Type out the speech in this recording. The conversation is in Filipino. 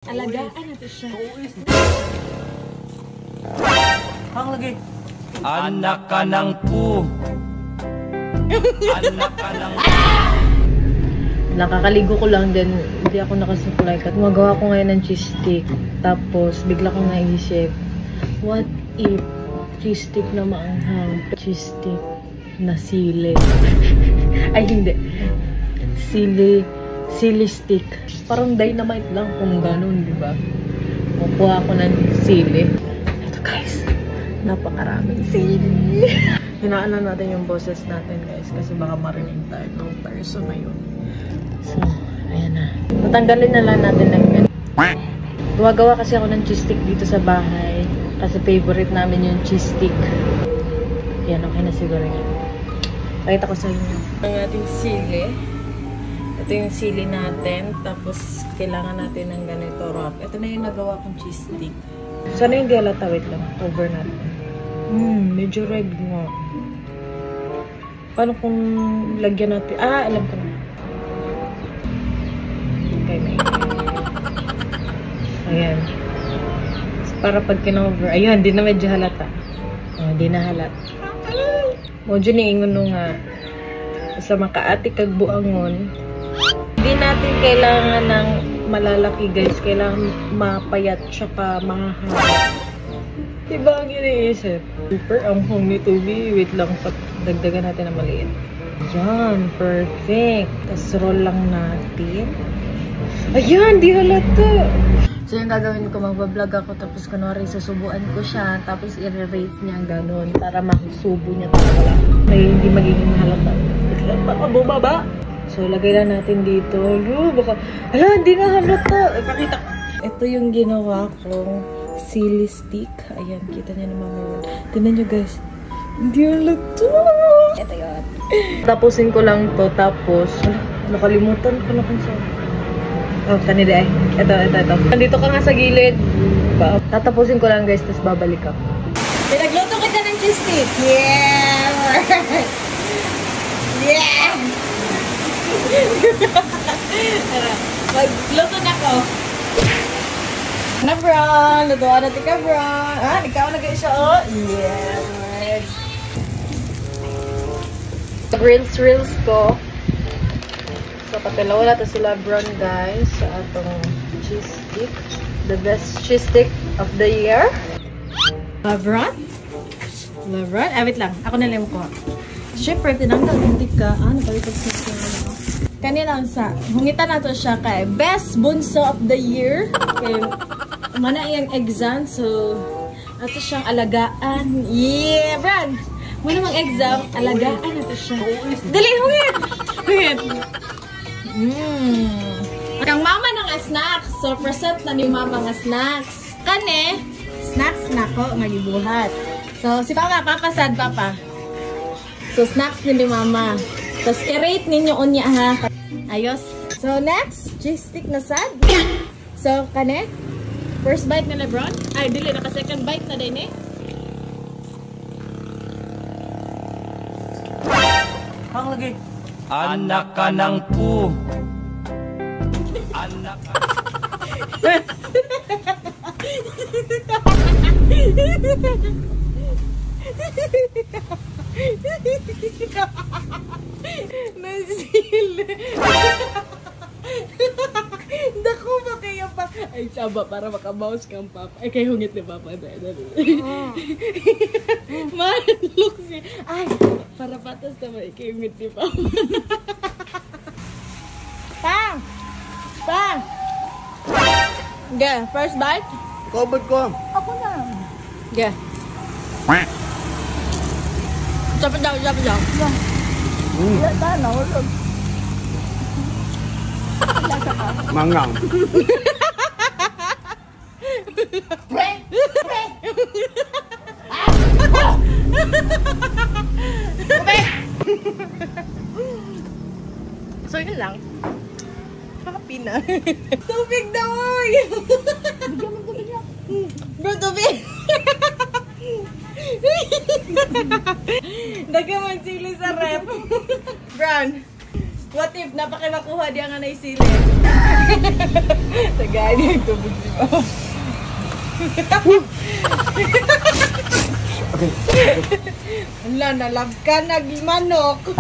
Alagaan natin siya. Hang lagi. Anak ka ng pu. Anak ka ng Nakakaligo ko lang din, hindi ako nakasupply. At magawa ko ngayon ng cheese stick. Tapos, bigla kong naisip, what if cheese stick na maanghang? Cheese stick na sili. Ay, hindi. Sili stick. Parang dynamite lang kung ganun, di ba? Kukuha ako ng sili. Ito guys, napakaraming sili. Hinaan natin yung boses natin guys kasi baka marinig tayo ng person na yun. So, ayan na. Tatanggalin na lang natin ng ganun. Gumagawa kasi ako ng cheese stick dito sa bahay. Kasi favorite namin yung cheese stick. Yan, okay na siguro yun. Pakita ko sa inyo. Ang ating sili. Ito yung sili natin. Tapos, kailangan natin ng ganito wrap. Ito na yung nagawa kong cheese stick. Sana hindi halata. Wait lang. Over natin. Medyo red nga. Paano kung lagyan natin? Alam ko na. Okay, may. Ayan. Para pag kinover. Ayun, di na medyo halata. Di na halat. Medyo niingon nung nga. Sa makaati kag buangon. Hindi natin kailangan ng malalaki guys. Kailangan mapayat tsaka mahahaba. Diba ang iniisip? Super ang hong ni Tubi. Wait lang. Dagdagan natin na maliit. Yan. Perfect. Tapos roll lang natin. Ayan. Di halata. So yung gagawin ko, magbablog ako. Tapos kunwari susubuan ko siya. Tapos i-rate niya ganun. Para masubo niya talaga. May hindi magiging halata. Wait lang. Baka bumaba. So lagay lang natin dito. Baka, hindi nga halata. Ipakita ko. Ito yung ginawa kong sili stick. Ayan, kita niyo naman meron. Tignan niyo guys. Hindi halata. Ito yun. Tapusin ko lang to. Tapos, nakalimutan ko na kung saan. Kanina eh. Ito. Nandito ka nga sa gilid. Tatapusin ko lang guys. Tapos babalik ako. Pinagluto kita ng cheese stick. Yeah! Yeah! Magluto na ko. Na Bron, lutuan natin ka Bron. Ikaw na guys siya oh. Yes. Reels ko. So patilaw na to sila Bron guys sa atong cheese stick. The best cheese stick of the year. Bron? Bron? Wait lang. Ako na lang ko. Siyempre, tinanggal yung tika. Napalitag sa tika. Kanina sa hungitan nato siya kay Best Bunso of the Year. Kay mana yung exam. So, ato siyang alagaan. Yeah, Brad! Muna mang exam, alagaan nato siya. Dali, hungit! Kang mama ng snacks. So, present na ni mama ng snacks. Kane, snacks na ko, magibuhat. So, si Papa, papasad, Papa. So, snacks ni mama. Tapos, i-rate ninyo unya, ha? Ayos. So, next, cheese stick na sad. So, kane, first bite na Lebron. Ay, dili, naka-second bite na din, eh. Hang lagi. anak ka ng pu. Anak ka. Nasili. Dako ba kaya pa? Ay, saba para makabounce kang Papa. Ay, kay hungit ni Papa. Dali. Maluk siya. Ay, para patas naman. Kay hungit ni Papa. Pang! Ga, first bite? Covered ko. Ako na. Ga. Dapat daw. Wala sana, hulog. Mangang. So, yun lang. Happy na. Tubig daw! Bigyan mo tubig na. Bro, tubig! Daga magsili sa rep. Brown. What if napakinakuha diya nga na isili? Tagay yung tubig si Mama. Wala, nalab ka nagmanok.